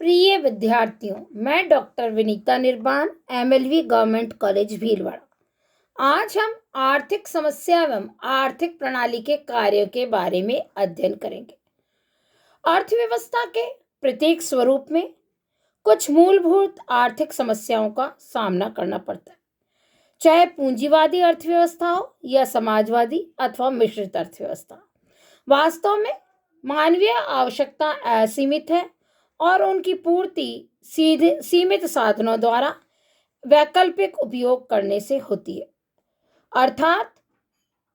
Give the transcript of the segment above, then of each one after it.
प्रिय विद्यार्थियों, मैं doctor Vinita Nirban, MLV government college Bhilwara. आज हम आर्थिक समस्या एवं आर्थिक प्रणाली के कार्यों के बारे में अध्ययन करेंगे। अर्थव्यवस्था के प्रत्येक स्वरूप में कुछ मूलभूत आर्थिक समस्याओं का सामना करना पड़ता है, चाहे पूंजीवादी अर्थव्यवस्था हो या समाजवादी अथवा मिश्रित अर्थव्यवस्था। वास्तव में मानवीय आवश्यकता असीमित है और उनकी पूर्ति सीधे सीमित साधनों द्वारा वैकल्पिक उपयोग करने से होती है। अर्थात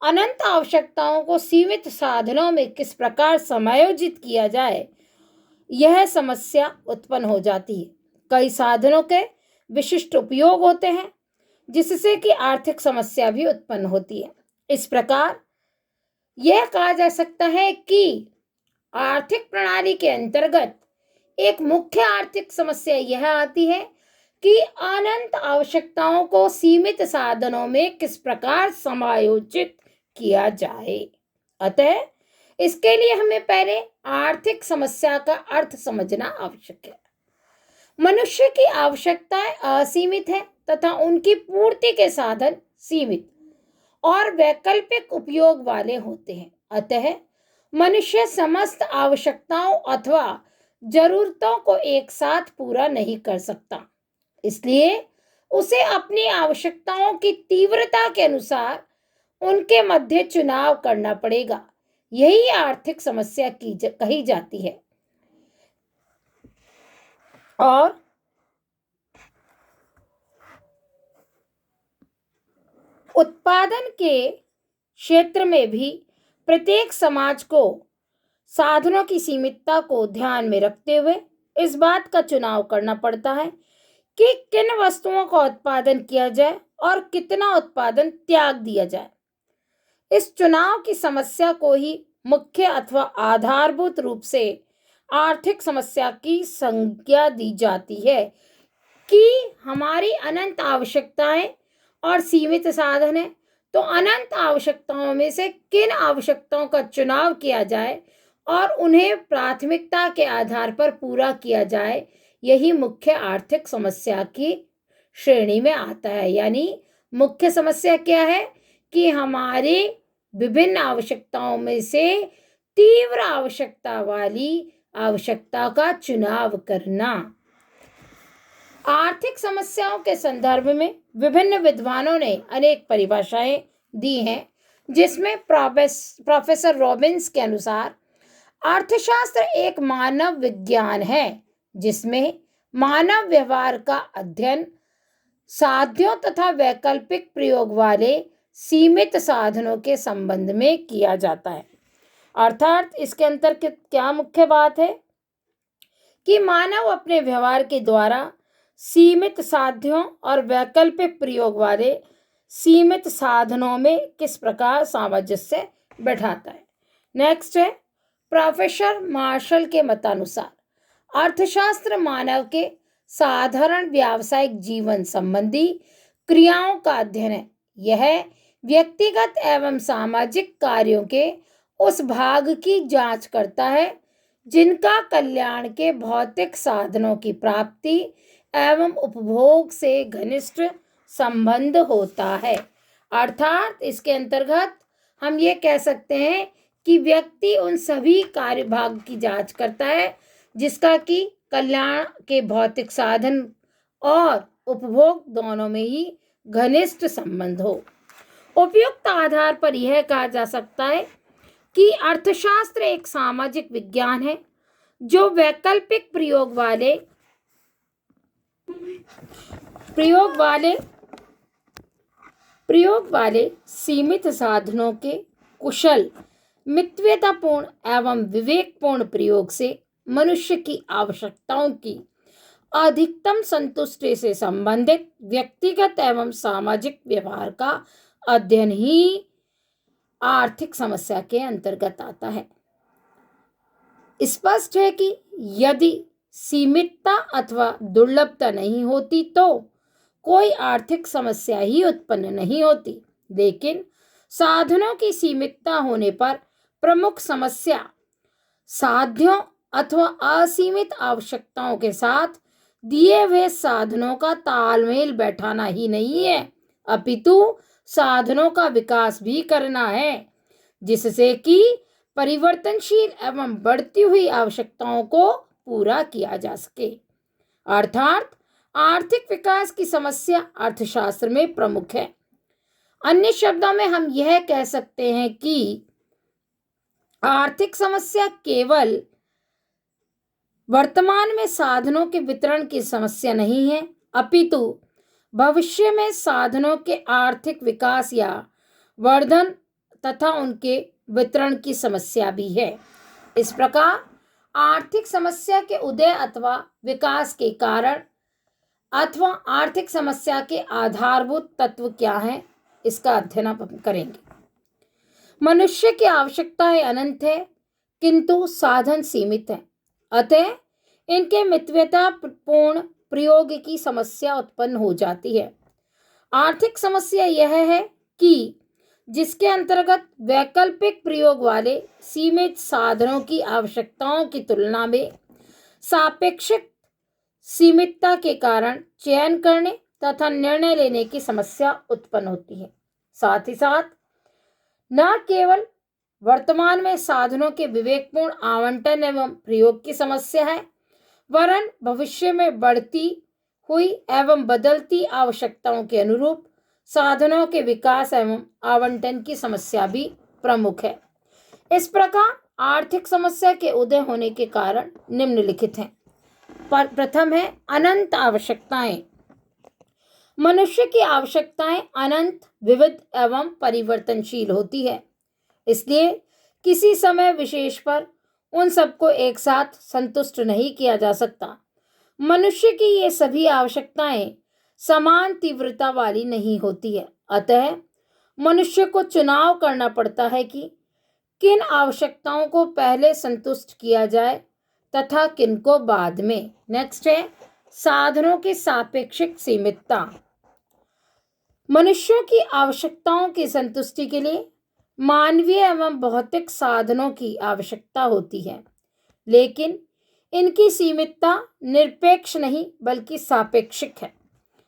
अनंत आवश्यकताओं को सीमित साधनों में किस प्रकार समायोजित किया जाए, यह समस्या उत्पन्न हो जाती है। कई साधनों के विशिष्ट उपयोग होते हैं, जिससे कि आर्थिक समस्या भी उत्पन्न होती है। इस प्रकार यह कहा जा सकता है कि आर्थिक प्रणाली के अंतर्गत एक मुख्य आर्थिक समस्या यह आती है कि अनंत आवश्यकताओं को सीमित साधनों में किस प्रकार समायोजित किया जाए। अतः इसके लिए हमें पहले आर्थिक समस्या का अर्थ समझना आवश्यक है। मनुष्य की आवश्यकताएं असीमित है तथा उनकी पूर्ति के साधन सीमित और वैकल्पिक उपयोग वाले होते हैं। अतः मनुष्य समस्त आवश्यकताओं अथवा जरूरतों को एक साथ पूरा नहीं कर सकता, इसलिए उसे अपनी आवश्यकताओं की तीव्रता के अनुसार उनके मध्य चुनाव करना पड़ेगा। यही आर्थिक समस्या कही जाती है। और उत्पादन के क्षेत्र में भी प्रत्येक समाज को साधनों की सीमितता को ध्यान में रखते हुए इस बात का चुनाव करना पड़ता है कि किन वस्तुओं का उत्पादन किया जाए और कितना उत्पादन त्याग दिया जाए। इस चुनाव की समस्या को ही मुख्य अथवा आधारभूत रूप से आर्थिक समस्या की संज्ञा दी जाती है कि हमारी अनंत आवश्यकताएं और सीमित साधन है, तो अनंत आवश्यकताओं में से किन आवश्यकताओं का चुनाव किया जाए और उन्हें प्राथमिकता के आधार पर पूरा किया जाए, यही मुख्य आर्थिक समस्या की श्रेणी में आता है। यानी मुख्य समस्या क्या है कि हमारी विभिन्न आवश्यकताओं में से तीव्र आवश्यकता वाली आवश्यकता का चुनाव करना। आर्थिक समस्याओं के संदर्भ में विभिन्न विद्वानों ने अनेक परिभाषाएं दी हैं, जिसमें प्रोफेसर रॉबिन्स के अनुसार अर्थशास्त्र एक मानव विज्ञान है जिसमें मानव व्यवहार का अध्ययन साध्यों तथा वैकल्पिक प्रयोग वाले सीमित साधनों के संबंध में किया जाता है। अर्थात इसके अंतर्गत क्या मुख्य बात है कि मानव अपने व्यवहार के द्वारा सीमित साध्यों और वैकल्पिक प्रयोग वाले सीमित साधनों में किस प्रकार सामंजस्य बैठाता है। नेक्स्ट है प्रोफेसर मार्शल के मतानुसार अर्थशास्त्र मानव के साधारण व्यावसायिक जीवन संबंधी क्रियाओं का अध्ययन है। यह व्यक्तिगत एवं सामाजिक कार्यों के उस भाग की जांच करता है जिनका कल्याण के भौतिक साधनों की प्राप्ति एवं उपभोग से घनिष्ठ संबंध होता है। अर्थात इसके अंतर्गत हम ये कह सकते हैं कि व्यक्ति उन सभी कार्य भाग की जांच करता है जिसका कि कल्याण के भौतिक साधन और उपभोग दोनों में ही घनिष्ठ संबंध हो। उपयुक्त आधार पर यह कहा जा सकता है कि अर्थशास्त्र एक सामाजिक विज्ञान है जो वैकल्पिक प्रयोग वाले सीमित साधनों के कुशल मितव्यतापूर्ण एवं विवेकपूर्ण प्रयोग से मनुष्य की आवश्यकताओं की अधिकतम संतुष्टि से संबंधित व्यक्तिगत एवं सामाजिक व्यवहार का अध्ययन ही आर्थिक समस्या के अंतर्गत आता है। स्पष्ट है कि यदि सीमितता अथवा दुर्लभता नहीं होती तो कोई आर्थिक समस्या ही उत्पन्न नहीं होती, लेकिन साधनों की सीमितता होने पर प्रमुख समस्या साध्यों अथवा असीमित आवश्यकताओं के साथ दिए हुए साधनों का तालमेल बैठाना ही नहीं है, अपितु साधनों का विकास भी करना है, जिससे कि परिवर्तनशील एवं बढ़ती हुई आवश्यकताओं को पूरा किया जा सके। अर्थात आर्थिक विकास की समस्या अर्थशास्त्र में प्रमुख है। अन्य शब्दों में हम यह कह सकते हैं कि आर्थिक समस्या केवल वर्तमान में साधनों के वितरण की समस्या नहीं है, अपितु भविष्य में साधनों के आर्थिक विकास या वर्धन तथा उनके वितरण की समस्या भी है। इस प्रकार आर्थिक समस्या के उदय अथवा विकास के कारण अथवा आर्थिक समस्या के आधारभूत तत्व क्या हैं, इसका अध्ययन हम करेंगे। मनुष्य की आवश्यकताएं अनंत है, किंतु साधन सीमित है, अतः इनके मितव्यतापूर्ण प्रयोग की समस्या उत्पन्न हो जाती है। आर्थिक समस्या यह है कि जिसके अंतर्गत वैकल्पिक प्रयोग वाले सीमित साधनों की आवश्यकताओं की तुलना में सापेक्षिक सीमितता के कारण चयन करने तथा निर्णय लेने की समस्या उत्पन्न होती है। साथ ही साथ न केवल वर्तमान में साधनों के विवेकपूर्ण आवंटन एवं प्रयोग की समस्या है, वरन भविष्य में बढ़ती हुई एवं बदलती आवश्यकताओं के अनुरूप साधनों के विकास एवं आवंटन की समस्या भी प्रमुख है। इस प्रकार आर्थिक समस्या के उदय होने के कारण निम्नलिखित हैं। प्रथम है अनंत आवश्यकताएं। मनुष्य की आवश्यकताएं अनंत, विविध एवं परिवर्तनशील होती है, इसलिए किसी समय विशेष पर उन सबको एक साथ संतुष्ट नहीं किया जा सकता। मनुष्य की ये सभी आवश्यकताएं समान तीव्रता वाली नहीं होती है, अतः मनुष्य को चुनाव करना पड़ता है कि किन आवश्यकताओं को पहले संतुष्ट किया जाए तथा किन को बाद में। नेक्स्ट है साधनों की सापेक्षिक सीमितता। मनुष्यों की आवश्यकताओं की संतुष्टि के लिए मानवीय एवं भौतिक साधनों की आवश्यकता होती है, लेकिन इनकी सीमितता निरपेक्ष नहीं बल्कि सापेक्षिक है।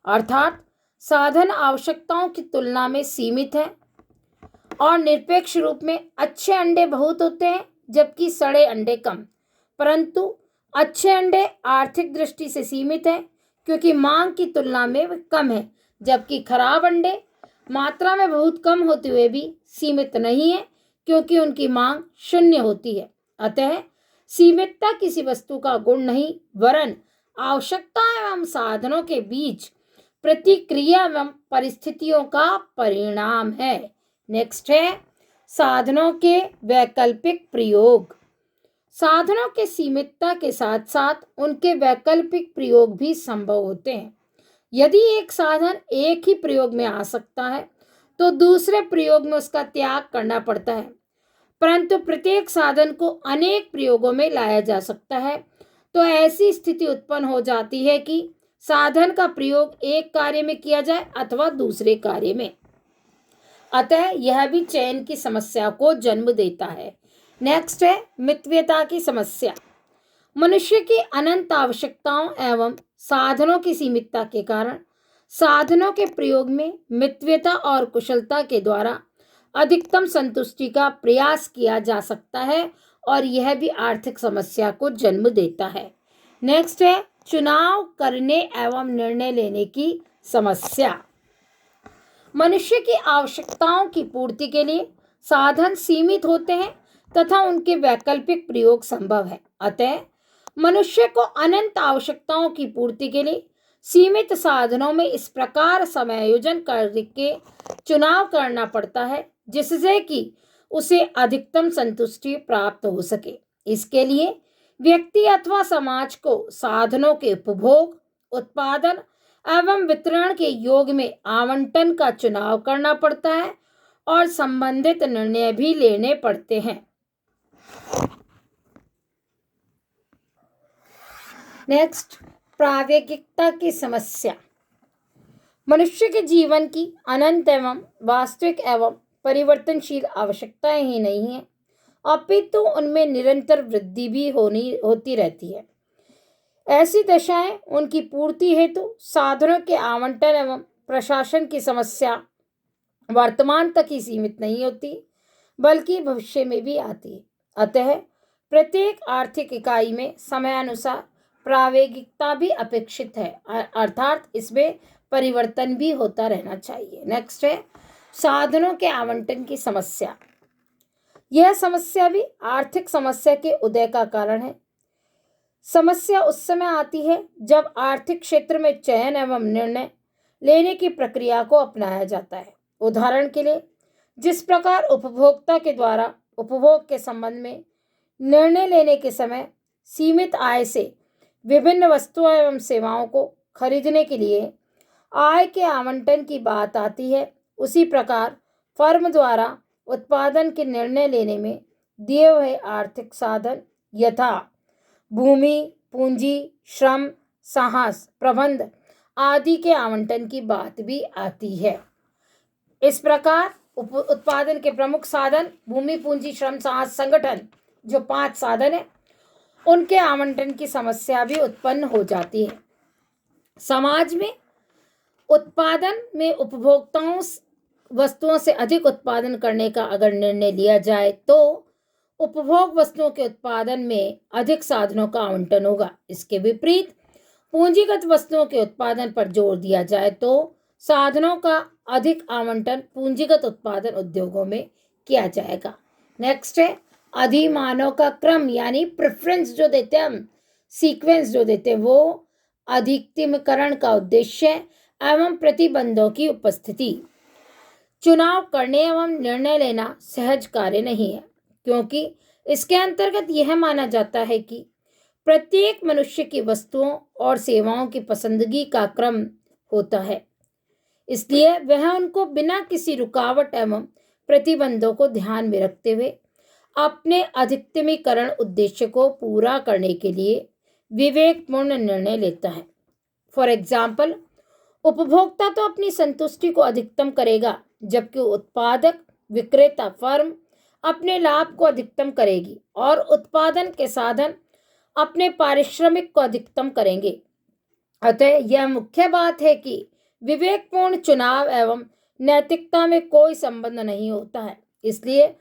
अर्थात साधन आवश्यकताओं की तुलना में सीमित है और निरपेक्ष रूप में अच्छे अंडे बहुत होते हैं जबकि सड़े अंडे कम, परंतु अच्छे अंडे आर्थिक दृष्टि से सीमित है क्योंकि मांग की तुलना में वे कम है, जबकि खराब अंडे मात्रा में बहुत कम होते हुए भी सीमित नहीं है क्योंकि उनकी मांग शून्य होती है। अतः सीमितता किसी वस्तु का गुण नहीं वरन आवश्यकता एवं साधनों के बीच प्रतिक्रिया एवं परिस्थितियों का परिणाम है। नेक्स्ट है साधनों के वैकल्पिक प्रयोग। साधनों के सीमितता के साथ साथ उनके वैकल्पिक प्रयोग भी संभव होते हैं। यदि एक साधन एक ही प्रयोग में आ सकता है तो दूसरे प्रयोग में उसका त्याग करना पड़ता है, परंतु प्रत्येक साधन को अनेक प्रयोगों में लाया जा सकता है, तो ऐसी स्थिति उत्पन्न हो जाती है कि साधन का प्रयोग एक कार्य में किया जाए अथवा दूसरे कार्य में। अतः यह भी चयन की समस्या को जन्म देता है। नेक्स्ट है मितव्यता की समस्या। मनुष्य की अनंत आवश्यकताओं एवं साधनों की सीमितता के कारण साधनों के प्रयोग में मितव्यता और कुशलता के द्वारा अधिकतम संतुष्टि का प्रयास किया जा सकता है और यह भी आर्थिक समस्या को जन्म देता है। नेक्स्ट है चुनाव करने एवं निर्णय लेने की समस्या। मनुष्य की आवश्यकताओं की पूर्ति के लिए साधन सीमित होते हैं तथा उनके वैकल्पिक प्रयोग संभव है। अतः मनुष्य को अनंत आवश्यकताओं की पूर्ति के लिए सीमित साधनों में इस प्रकार समायोजन करके चुनाव करना पड़ता है जिससे कि उसे अधिकतम संतुष्टि प्राप्त हो सके। इसके लिए व्यक्ति अथवा समाज को साधनों के उपभोग, उत्पादन एवं वितरण के योग में आवंटन का चुनाव करना पड़ता है और संबंधित निर्णय भी लेने पड़ते हैं। नेक्स्ट प्रायोगिकता की समस्या। मनुष्य के जीवन की अनंत एवं वास्तविक एवं परिवर्तनशील आवश्यकताएं ही नहीं है, अपितु उनमें निरंतर वृद्धि भी होती रहती है। ऐसी दशाएं उनकी पूर्ति हेतु साधनों के आवंटन एवं प्रशासन की समस्या वर्तमान तक ही सीमित नहीं होती, बल्कि भविष्य में भी आती है। अतः प्रत्येक आर्थिक इकाई में समयानुसार प्रावेगिकता भी अपेक्षित है, अर्थात इसमें परिवर्तन भी होता रहना चाहिए। नेक्स्ट है साधनों के आवंटन की समस्या। यह समस्या भी आर्थिक समस्या के उदय का कारण है। समस्या उस समय आती है जब आर्थिक क्षेत्र में चयन एवं निर्णय लेने की प्रक्रिया को अपनाया जाता है। उदाहरण के लिए, जिस प्रकार उपभोक्ता के द्वारा उपभोग के संबंध में निर्णय लेने के समय सीमित आय से विभिन्न वस्तुओं एवं सेवाओं को खरीदने के लिए आय के आवंटन की बात आती है, उसी प्रकार फर्म द्वारा उत्पादन के निर्णय लेने में दिए हुए आर्थिक साधन यथा भूमि, पूंजी, श्रम, साहस, प्रबंध आदि के आवंटन की बात भी आती है। इस प्रकार उत्पादन के प्रमुख साधन भूमि, पूंजी, श्रम, साहस, संगठन, जो 5 साधन है, उनके आवंटन की समस्या भी उत्पन्न हो जाती है। समाज में उत्पादन में उपभोक्ताओं वस्तुओं से अधिक उत्पादन करने का अगर निर्णय लिया जाए तो उपभोग वस्तुओं के उत्पादन में अधिक साधनों का आवंटन होगा। इसके विपरीत पूंजीगत वस्तुओं के उत्पादन पर जोर दिया जाए तो साधनों का अधिक आवंटन पूंजीगत उत्पादन उद्योगों में किया जाएगा। नेक्स्ट है अधिमानों का क्रम, यानी प्रेफरेंस जो देते हैं हम, सीक्वेंस जो देते हैं, वो अधिकतमकरण का उद्देश्य एवं प्रतिबंधों की उपस्थिति। चुनाव करने एवं निर्णय लेना सहज कार्य नहीं है, क्योंकि इसके अंतर्गत यह माना जाता है कि प्रत्येक मनुष्य की वस्तुओं और सेवाओं की पसंदगी का क्रम होता है, इसलिए वह उनको बिना किसी रुकावट एवं प्रतिबंधों को ध्यान में रखते हुए अपने अधिकतमीकरण उद्देश्य को पूरा करने के लिए विवेकपूर्ण निर्णय लेता है। फॉर एग्जाम्पल, उपभोक्ता तो अपनी संतुष्टि को अधिकतम करेगा, जबकि उत्पादक विक्रेता फर्म अपने लाभ को अधिकतम करेगी और उत्पादन के साधन अपने पारिश्रमिक को अधिकतम करेंगे। अतः यह मुख्य बात है कि विवेकपूर्ण चुनाव एवं नैतिकता में कोई संबंध नहीं होता है। इसलिए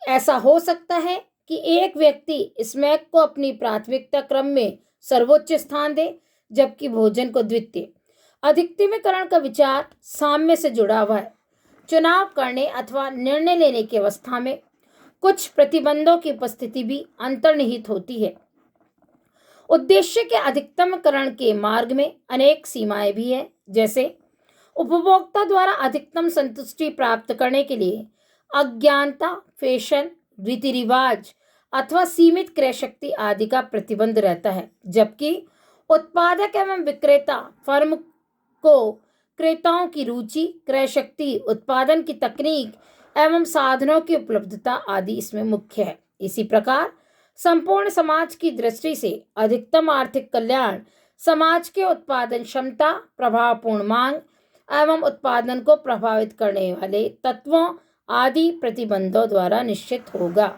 ऐसा हो सकता है कि एक व्यक्ति स्मैक को अपनी प्राथमिकता क्रम में सर्वोच्च स्थान दे, जबकि भोजन को द्वितीय। अधिकतमीकरण का विचार साम्य से जुड़ा हुआ है। चुनाव करने अथवा निर्णय लेने की अवस्था में कुछ प्रतिबंधों की उपस्थिति भी अंतर्निहित होती है। उद्देश्य के अधिकतमकरण के मार्ग में अनेक सीमाएं भी हैं, जैसे उपभोक्ता द्वारा अधिकतम संतुष्टि प्राप्त करने के लिए अज्ञानता, फैशन, रीति रिवाज अथवा सीमित क्रय शक्ति आदि का प्रतिबंध रहता है, जबकि उत्पादक एवं विक्रेता फर्म को क्रेताओं की रुचि, क्रय शक्ति, उत्पादन की तकनीक एवं साधनों की उपलब्धता आदि इसमें मुख्य है। इसी प्रकार संपूर्ण समाज की दृष्टि से अधिकतम आर्थिक कल्याण समाज के उत्पादन क्षमता, प्रभावपूर्ण मांग एवं उत्पादन को प्रभावित करने वाले तत्वों आदि प्रतिबंधों द्वारा निश्चित होगा।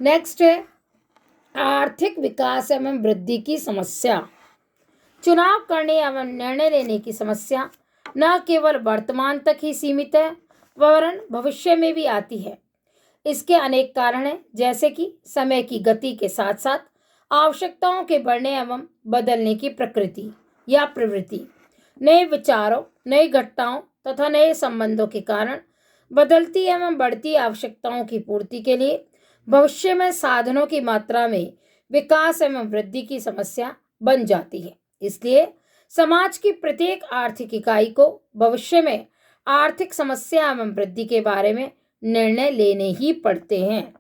नेक्स्ट है आर्थिक विकास एवं वृद्धि की समस्या। चुनाव करने एवं निर्णय लेने की समस्या न केवल वर्तमान तक ही सीमित है, वरन भविष्य में भी आती है। इसके अनेक कारण हैं, जैसे कि समय की गति के साथ साथ आवश्यकताओं के बढ़ने एवं बदलने की प्रकृति या प्रवृत्ति, नए विचारों, नई घटनाओं तथा नए संबंधों के कारण बदलती एवं बढ़ती आवश्यकताओं की पूर्ति के लिए भविष्य में साधनों की मात्रा में विकास एवं वृद्धि की समस्या बन जाती है। इसलिए समाज की प्रत्येक आर्थिक इकाई को भविष्य में आर्थिक समस्या एवं वृद्धि के बारे में निर्णय लेने ही पड़ते हैं।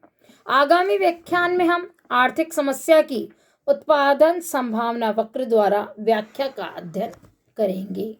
आगामी व्याख्यान में हम आर्थिक समस्या की उत्पादन संभावना वक्र द्वारा व्याख्या का अध्ययन करेंगे।